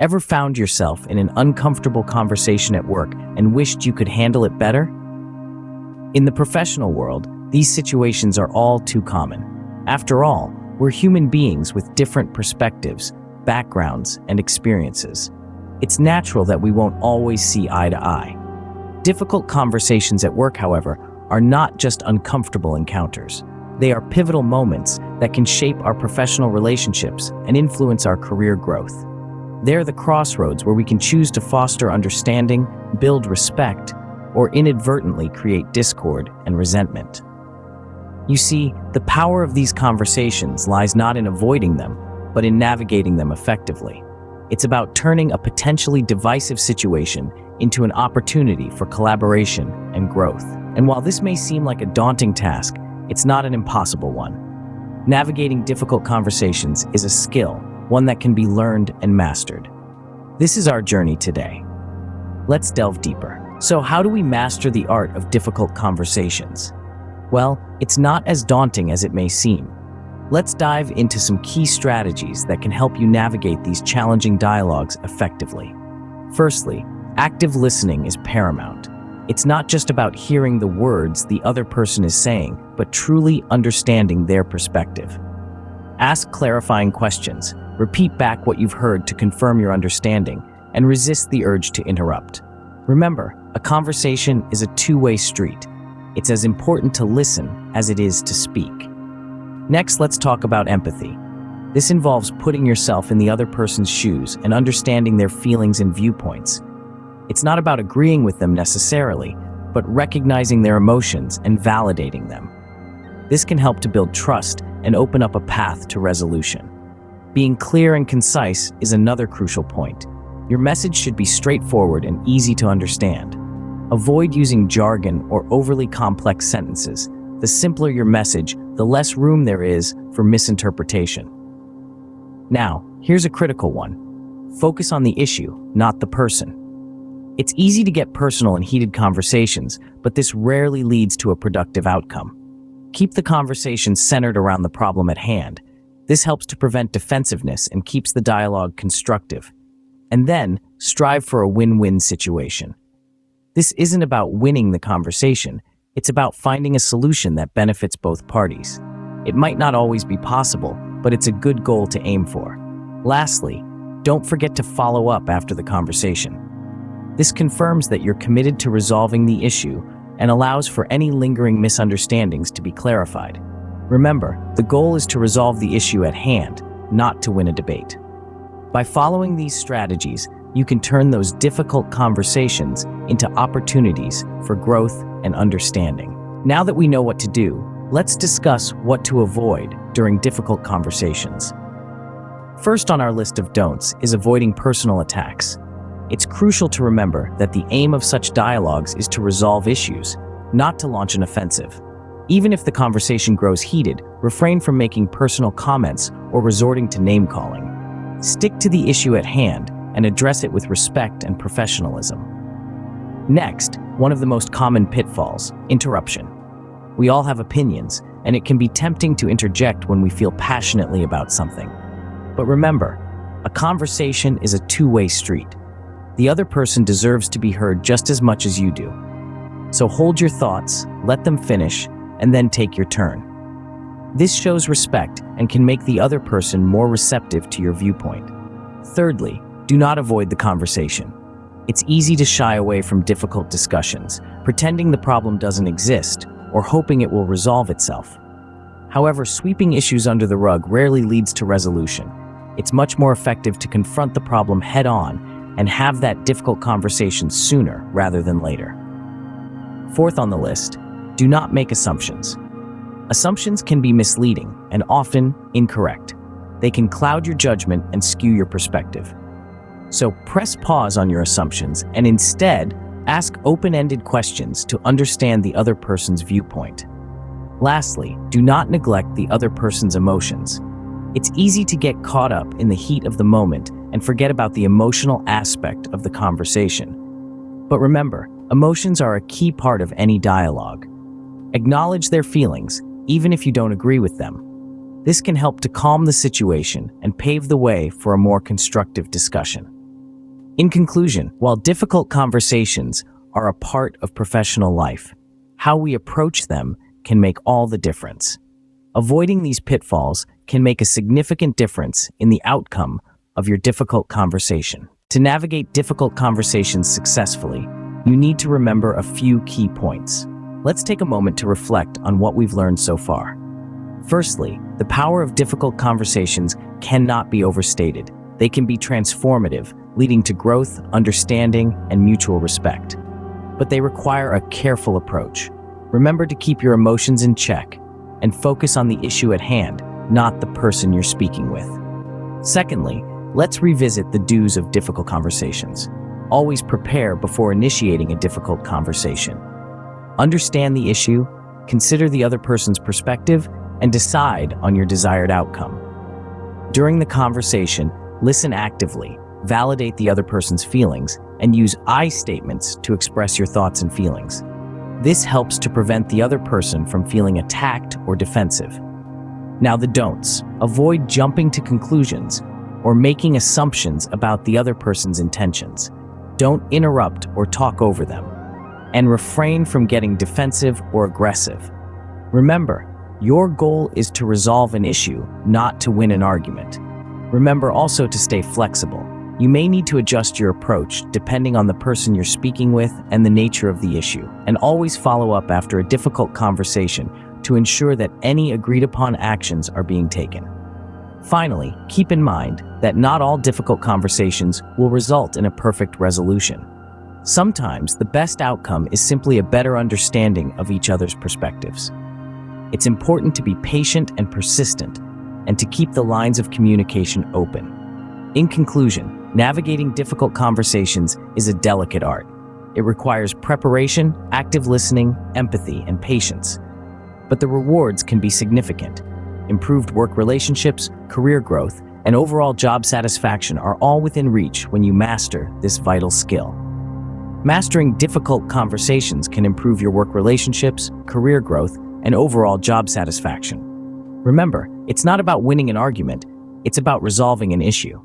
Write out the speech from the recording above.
Ever found yourself in an uncomfortable conversation at work and wished you could handle it better? In the professional world, these situations are all too common. After all, we're human beings with different perspectives, backgrounds, and experiences. It's natural that we won't always see eye to eye. Difficult conversations at work, however, are not just uncomfortable encounters. They are pivotal moments that can shape our professional relationships and influence our career growth. They're the crossroads where we can choose to foster understanding, build respect, or inadvertently create discord and resentment. You see, the power of these conversations lies not in avoiding them, but in navigating them effectively. It's about turning a potentially divisive situation into an opportunity for collaboration and growth. And while this may seem like a daunting task, it's not an impossible one. Navigating difficult conversations is a skill, one that can be learned and mastered. This is our journey today. Let's delve deeper. So how do we master the art of difficult conversations? Well, it's not as daunting as it may seem. Let's dive into some key strategies that can help you navigate these challenging dialogues effectively. Firstly, active listening is paramount. It's not just about hearing the words the other person is saying, but truly understanding their perspective. Ask clarifying questions, repeat back what you've heard to confirm your understanding, and resist the urge to interrupt. Remember, a conversation is a two-way street. It's as important to listen as it is to speak. Next, let's talk about empathy. This involves putting yourself in the other person's shoes and understanding their feelings and viewpoints. It's not about agreeing with them necessarily, but recognizing their emotions and validating them. This can help to build trust and open up a path to resolution. Being clear and concise is another crucial point. Your message should be straightforward and easy to understand. Avoid using jargon or overly complex sentences. The simpler your message, the less room there is for misinterpretation. Now, here's a critical one. Focus on the issue, not the person. It's easy to get personal in heated conversations, but this rarely leads to a productive outcome. Keep the conversation centered around the problem at hand. This helps to prevent defensiveness and keeps the dialogue constructive. And then, strive for a win-win situation. This isn't about winning the conversation, it's about finding a solution that benefits both parties. It might not always be possible, but it's a good goal to aim for. Lastly, don't forget to follow up after the conversation. This confirms that you're committed to resolving the issue and allows for any lingering misunderstandings to be clarified. Remember, the goal is to resolve the issue at hand, not to win a debate. By following these strategies, you can turn those difficult conversations into opportunities for growth and understanding. Now that we know what to do, let's discuss what to avoid during difficult conversations. First on our list of don'ts is avoiding personal attacks. It's crucial to remember that the aim of such dialogues is to resolve issues, not to launch an offensive. Even if the conversation grows heated, refrain from making personal comments or resorting to name-calling. Stick to the issue at hand and address it with respect and professionalism. Next, one of the most common pitfalls, interruption. We all have opinions, and it can be tempting to interject when we feel passionately about something. But remember, a conversation is a two-way street. The other person deserves to be heard just as much as you do. So hold your thoughts, let them finish, and then take your turn. This shows respect and can make the other person more receptive to your viewpoint. Thirdly, do not avoid the conversation. It's easy to shy away from difficult discussions, pretending the problem doesn't exist or hoping it will resolve itself. However, sweeping issues under the rug rarely leads to resolution. It's much more effective to confront the problem head-on and have that difficult conversation sooner rather than later. Fourth on the list, do not make assumptions. Assumptions can be misleading and often incorrect. They can cloud your judgment and skew your perspective. So press pause on your assumptions and instead ask open-ended questions to understand the other person's viewpoint. Lastly, do not neglect the other person's emotions. It's easy to get caught up in the heat of the moment and forget about the emotional aspect of the conversation. But remember, emotions are a key part of any dialogue. Acknowledge their feelings, even if you don't agree with them. This can help to calm the situation and pave the way for a more constructive discussion. In conclusion, while difficult conversations are a part of professional life, how we approach them can make all the difference. Avoiding these pitfalls can make a significant difference in the outcome of your difficult conversation. To navigate difficult conversations successfully, you need to remember a few key points. Let's take a moment to reflect on what we've learned so far. Firstly, the power of difficult conversations cannot be overstated. They can be transformative, leading to growth, understanding, and mutual respect. But they require a careful approach. Remember to keep your emotions in check and focus on the issue at hand, not the person you're speaking with. Secondly, let's revisit the do's of difficult conversations. Always prepare before initiating a difficult conversation. Understand the issue, consider the other person's perspective, and decide on your desired outcome. During the conversation, listen actively, validate the other person's feelings, and use I statements to express your thoughts and feelings. This helps to prevent the other person from feeling attacked or defensive. Now the don'ts. Avoid jumping to conclusions or making assumptions about the other person's intentions. Don't interrupt or talk over them. And refrain from getting defensive or aggressive. Remember, your goal is to resolve an issue, not to win an argument. Remember also to stay flexible. You may need to adjust your approach depending on the person you're speaking with and the nature of the issue, and always follow up after a difficult conversation to ensure that any agreed-upon actions are being taken. Finally, keep in mind that not all difficult conversations will result in a perfect resolution. Sometimes the best outcome is simply a better understanding of each other's perspectives. It's important to be patient and persistent, and to keep the lines of communication open. In conclusion, navigating difficult conversations is a delicate art. It requires preparation, active listening, empathy, and patience. But the rewards can be significant. Improved work relationships, career growth, and overall job satisfaction are all within reach when you master this vital skill. Mastering difficult conversations can improve your work relationships, career growth, and overall job satisfaction. Remember, it's not about winning an argument, it's about resolving an issue.